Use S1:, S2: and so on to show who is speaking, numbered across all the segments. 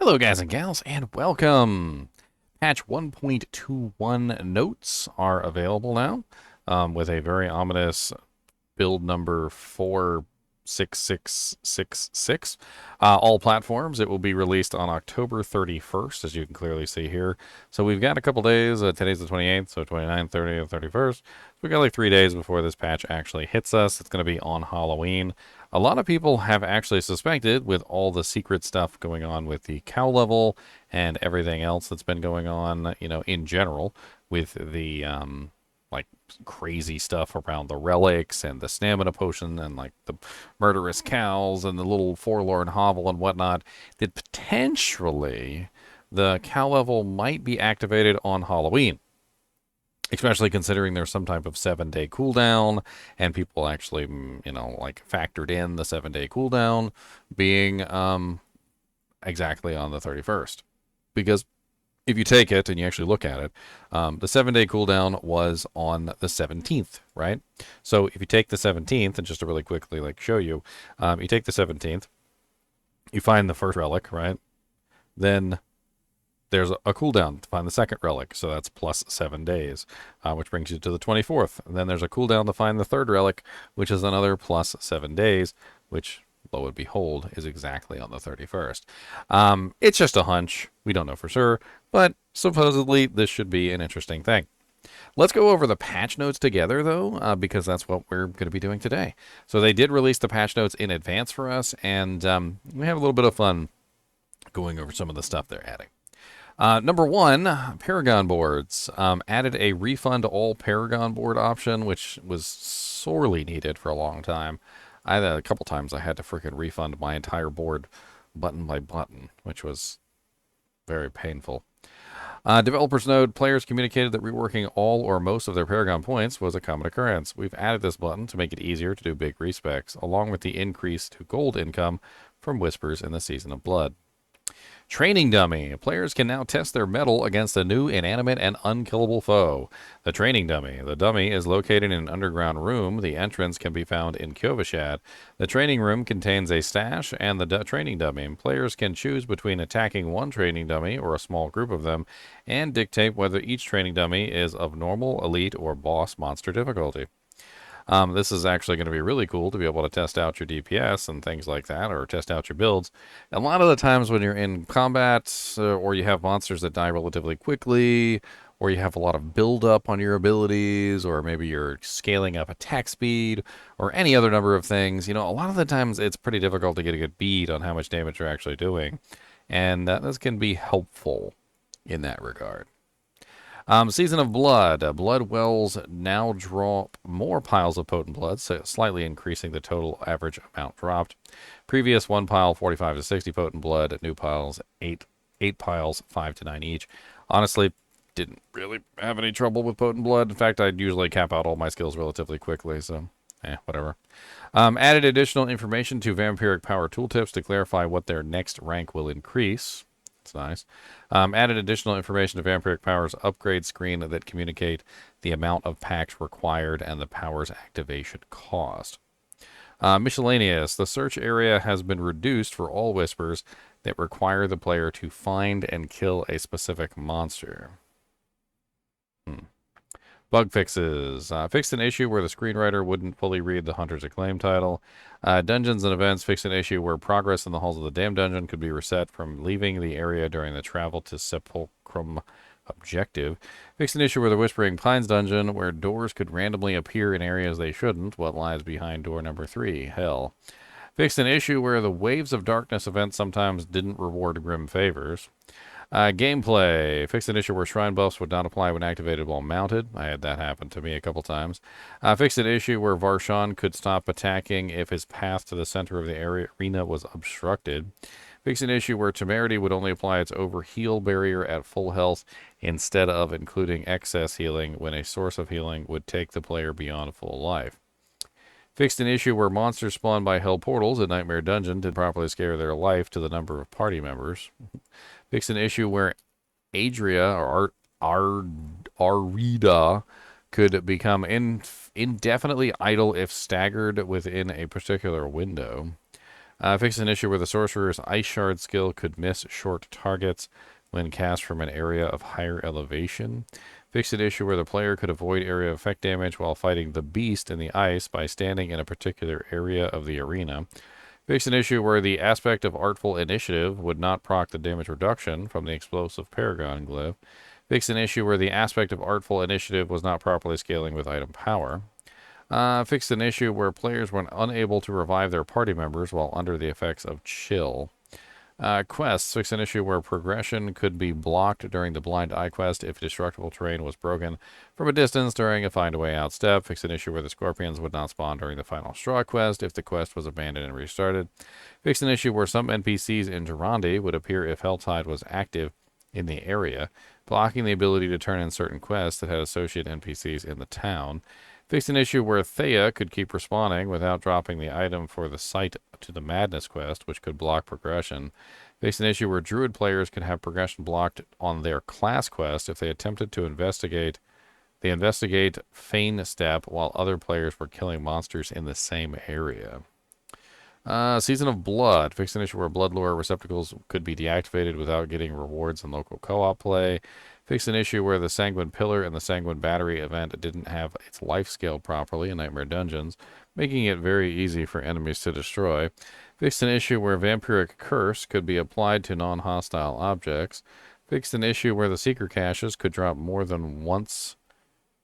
S1: Hello, guys and gals, and welcome. Patch 1.21 notes are available now with a very ominous build number 46666. All platforms. It will be released on October 31st, as you can clearly see here. So we've got a couple days. Today's the 28th, so 29th, 30th, 31st. So we've got like 3 days before this patch actually hits us. It's going to be on Halloween. A lot of people have actually suspected, with all the secret stuff going on with the cow level and everything else that's been going on, you know, in general, with the like crazy stuff around the relics and the stamina potion and like the murderous cows and the little forlorn hovel and whatnot, that potentially the cow level might be activated on Halloween. Especially considering there's some type of 7-day cooldown, and people actually, you know, like factored in the 7-day cooldown being exactly on the 31st. Because if you take it and you actually look at it, the 7-day cooldown was on the 17th, right? So if you take the 17th, and just to really quickly like show you, you take the 17th, you find the first relic, right? Then there's a cooldown to find the second relic, so that's plus 7 days, which brings you to the 24th. And then there's a cooldown to find the third relic, which is another plus 7 days, which, lo and behold, is exactly on the 31st. It's just a hunch. We don't know for sure, but supposedly this should be an interesting thing. Let's go over the patch notes together, though, because that's what we're going to be doing today. So they did release the patch notes in advance for us, and we have a little bit of fun going over some of the stuff they're adding. Number one, Paragon boards. Added a refund all Paragon board option, which was sorely needed for a long time. I had a couple times I had to freaking refund my entire board button by button, which was very painful. Developers note, players communicated that reworking all or most of their Paragon points was a common occurrence. We've added this button to make it easier to do big respecs, along with the increase to gold income from Whispers in the Season of Blood. Training Dummy. Players can now test their mettle against a new inanimate and unkillable foe. The Training Dummy. The dummy is located in an underground room. The entrance can be found in Kjovashad. The training room contains a stash and the training dummy. Players can choose between attacking one training dummy or a small group of them and dictate whether each training dummy is of normal, elite, or boss monster difficulty. This is actually going to be really cool to be able to test out your DPS and things like that, or test out your builds. A lot of the times when you're in combat, or you have monsters that die relatively quickly, or you have a lot of build-up on your abilities, or maybe you're scaling up attack speed, or any other number of things, you know, a lot of the times it's pretty difficult to get a good bead on how much damage you're actually doing. And this can be helpful in that regard. Season of Blood. Blood wells now draw more piles of potent blood, so slightly increasing the total average amount dropped. Previous 1 pile, 45 to 60 potent blood. New piles, 8 piles, 5 to 9 each. Honestly, didn't really have any trouble with potent blood. In fact, I'd usually cap out all my skills relatively quickly, so whatever. Added additional information to Vampiric Power Tooltips to clarify what their next rank will increase. That's nice. Added additional information to Vampiric Power's upgrade screen that communicate the amount of packs required and the power's activation cost. Miscellaneous. The search area has been reduced for all Whispers that require the player to find and kill a specific monster. Bug fixes. Fixed an issue where the screenwriter wouldn't fully read the Hunter's Acclaim title. Dungeons and events fixed an issue where progress in the halls of the damn dungeon could be reset from leaving the area during the travel to Sepulchrum objective. Fixed an issue where the Whispering Pines dungeon where doors could randomly appear in areas they shouldn't. What lies behind door number 3? Hell. Fixed an issue where the Waves of Darkness event sometimes didn't reward grim favors. Gameplay. Fixed an issue where shrine buffs would not apply when activated while mounted. I had that happen to me a couple times. Fixed an issue where Varshan could stop attacking if his path to the center of the arena was obstructed. Fixed an issue where Temerity would only apply its overheal barrier at full health instead of including excess healing when a source of healing would take the player beyond full life. Fixed an issue where monsters spawned by hell portals in Nightmare Dungeon did properly scare their life to the number of party members. Fixed an issue where Adria or Arida could become indefinitely idle if staggered within a particular window. Fix an issue where the sorcerer's Ice Shard skill could miss short targets when cast from an area of higher elevation. Fix an issue where the player could avoid area effect damage while fighting the beast in the ice by standing in a particular area of the arena. Fix an issue where the aspect of Artful Initiative would not proc the damage reduction from the explosive Paragon glyph. Fix an issue where the aspect of Artful Initiative was not properly scaling with item power. Fixed an issue where players were unable to revive their party members while under the effects of chill. Quests fix an issue where progression could be blocked during the Blind Eye quest if destructible terrain was broken from a distance during a Find a Way Out step. Fix an issue where the scorpions would not spawn during the final Straw quest if the quest was abandoned and restarted. Fix an issue where some NPCs in Durandi would appear if HellTide was active in the area, blocking the ability to turn in certain quests that had associated NPCs in the town. Fixed an issue where Thea could keep respawning without dropping the item for the Sight to the Madness quest, which could block progression. Fixed an issue where Druid players could have progression blocked on their class quest if they attempted to investigate Feign step while other players were killing monsters in the same area. Season of Blood. Fixed an issue where blood lore receptacles could be deactivated without getting rewards in local co-op play. Fixed an issue where the Sanguine Pillar and the Sanguine Battery event didn't have its life scaled properly in Nightmare Dungeons, making it very easy for enemies to destroy. Fixed an issue where Vampiric Curse could be applied to non-hostile objects. Fixed an issue where the Seeker Caches could drop more than once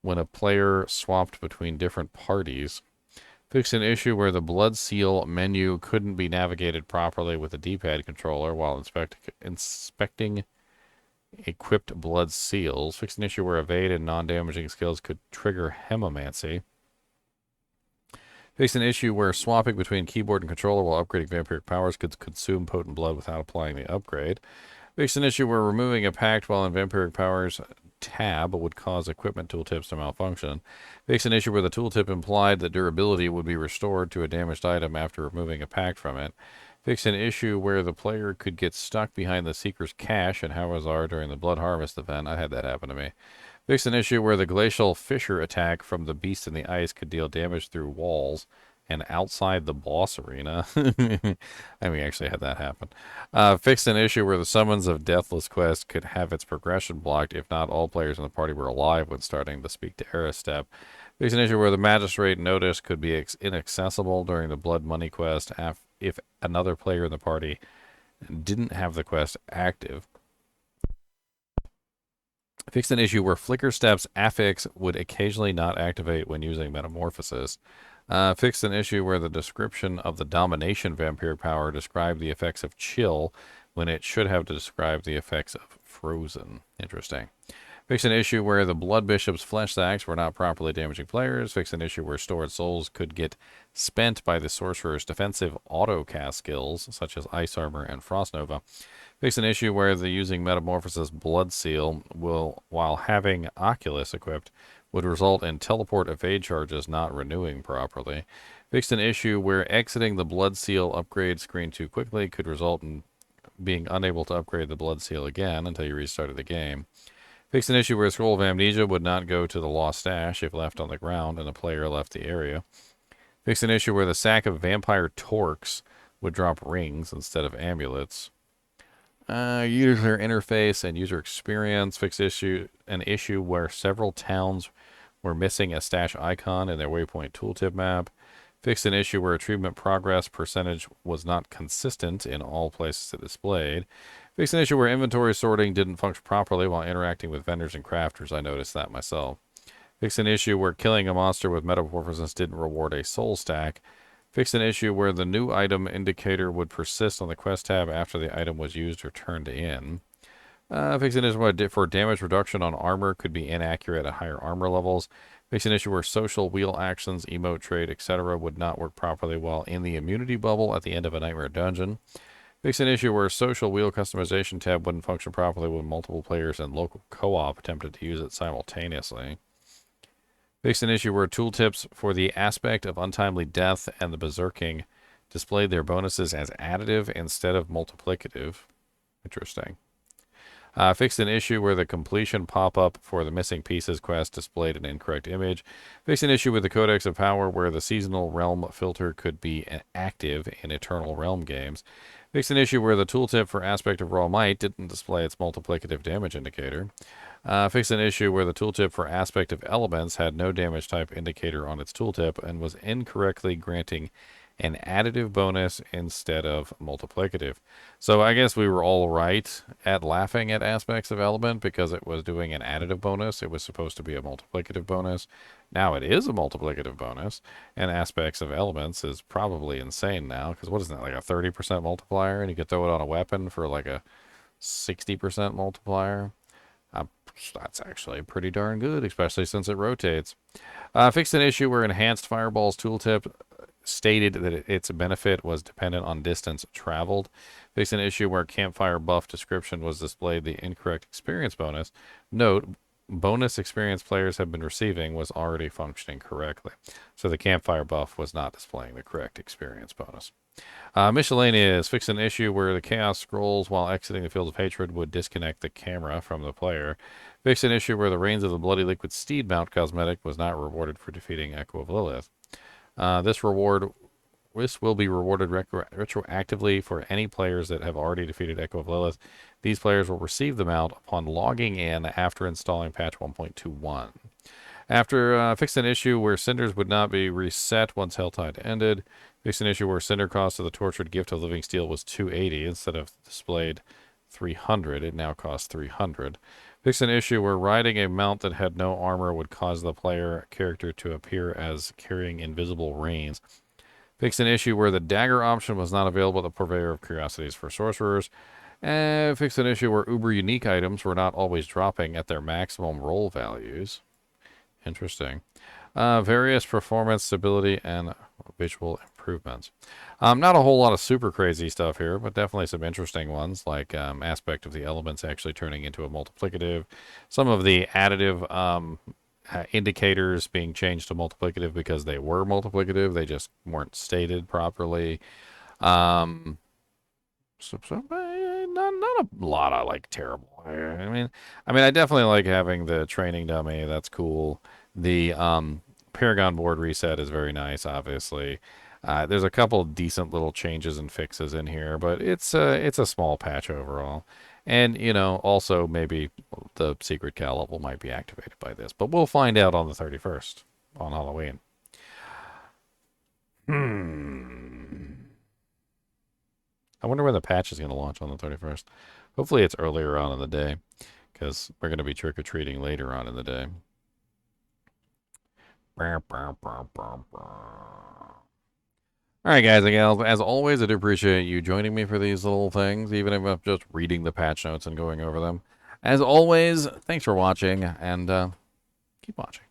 S1: when a player swapped between different parties. Fixed an issue where the Blood Seal menu couldn't be navigated properly with a D-pad controller while inspecting equipped blood seals. Fixed an issue where evade and non-damaging skills could trigger hemomancy. Fixed an issue where swapping between keyboard and controller while upgrading vampiric powers could consume potent blood without applying the upgrade. Fixed an issue where removing a pact while in vampiric powers tab would cause equipment tooltips to malfunction. Fixed an issue where the tooltip implied that durability would be restored to a damaged item after removing a pact from it. Fix an issue where the player could get stuck behind the Seeker's cache in Hawazar during the Blood Harvest event. I had that happen to me. Fix an issue where the Glacial Fissure attack from the Beast in the Ice could deal damage through walls and outside the boss arena. And we actually had that happen. Fixed an issue where the Summons of Deathless quest could have its progression blocked if not all players in the party were alive when starting the Speak to Eris step. Fixed an issue where the Magistrate Notice could be inaccessible during the Blood Money quest if another player in the party didn't have the quest active. Fixed an issue where Flicker Step's affix would occasionally not activate when using Metamorphosis. Fixed an issue where the description of the Domination vampiric power described the effects of Chill when it should have described the effects of Frozen. Interesting. Fixed an issue where the Blood Bishop's flesh sacks were not properly damaging players. Fixed an issue where stored souls could get spent by the sorcerer's defensive auto-cast skills, such as Ice Armor and Frost Nova. Fixed an issue where the using Metamorphosis Blood Seal while having Oculus equipped, would result in teleport evade charges not renewing properly. Fixed an issue where exiting the Blood Seal upgrade screen too quickly could result in being unable to upgrade the Blood Seal again until you restarted the game. Fixed an issue where Scroll of Amnesia would not go to the Lost Stash if left on the ground and the player left the area. Fixed an issue where the sack of Vampire Torques would drop rings instead of amulets. User interface and user experience. Fixed an issue where several towns were missing a stash icon in their waypoint tooltip map. Fixed an issue where achievement progress percentage was not consistent in all places it displayed. Fixed an issue where inventory sorting didn't function properly while interacting with vendors and crafters. I noticed that myself. Fixed an issue where killing a monster with Metamorphosis didn't reward a soul stack. Fixed an issue where the new item indicator would persist on the quest tab after the item was used or turned in. Fixed an issue where for damage reduction on armor could be inaccurate at higher armor levels. Fixed an issue where social wheel actions, emote trade, etc. would not work properly while in the immunity bubble at the end of a Nightmare Dungeon. Fixed an issue where social wheel customization tab wouldn't function properly when multiple players and local co-op attempted to use it simultaneously. Fixed an issue where tooltips for the aspect of untimely death and the berserking displayed their bonuses as additive instead of multiplicative. Interesting. Fixed an issue where the completion pop-up for the missing pieces quest displayed an incorrect image. Fixed an issue with the Codex of Power where the seasonal realm filter could be active in Eternal Realm games. Fixed an issue where the tooltip for Aspect of Raw Might didn't display its multiplicative damage indicator. Fixed an issue where the tooltip for Aspect of Elements had no damage type indicator on its tooltip and was incorrectly granting an additive bonus instead of multiplicative. So I guess we were all right at laughing at Aspects of Element because it was doing an additive bonus. It was supposed to be a multiplicative bonus. Now it is a multiplicative bonus, and Aspects of Elements is probably insane now because what is that, like a 30% multiplier, and you could throw it on a weapon for like a 60% multiplier. That's actually pretty darn good, especially since it rotates. Fixed an issue where Enhanced Fireball's tooltip stated that its benefit was dependent on distance traveled. Fixed an issue where Campfire buff description was displayed the incorrect experience bonus. Note, bonus experience players have been receiving was already functioning correctly. So the Campfire buff was not displaying the correct experience bonus. Miscellaneous. Fixed an issue where the Chaos Scrolls while exiting the Field of Hatred would disconnect the camera from the player. Fixed an issue where the Reigns of the Bloody Liquid Steed mount cosmetic was not rewarded for defeating Echo of Lilith. This will be rewarded retroactively for any players that have already defeated Echo of Lilith. These players will receive the mount upon logging in after installing patch 1.21. After fixed an issue where cinders would not be reset once HellTide ended. Fixed an issue where cinder cost of the tortured gift of living steel was 280 instead of displayed 300. It now costs 300. Fixed an issue where riding a mount that had no armor would cause the player character to appear as carrying invisible reins. Fixed an issue where the dagger option was not available at the Purveyor of Curiosities for sorcerers. And fixed an issue where uber unique items were not always dropping at their maximum roll values. Interesting. Various performance, stability, and visual improvements. Not a whole lot of super crazy stuff here, but definitely some interesting ones, like Aspect of the Elements actually turning into a multiplicative. Some of the additive indicators being changed to multiplicative because they were multiplicative. They just weren't stated properly. Not a lot of like terrible. I mean, I definitely like having the training dummy. That's cool. The Paragon board reset is very nice, obviously. There's a couple decent little changes and fixes in here, but it's a small patch overall. And, you know, also maybe the secret Cal level might be activated by this. But we'll find out on the 31st, on Halloween. I wonder when the patch is going to launch on the 31st. Hopefully it's earlier on in the day, because we're going to be trick-or-treating later on in the day. Alright guys and gals, as always, I do appreciate you joining me for these little things, even if I'm just reading the patch notes and going over them. As always, thanks for watching, and keep watching.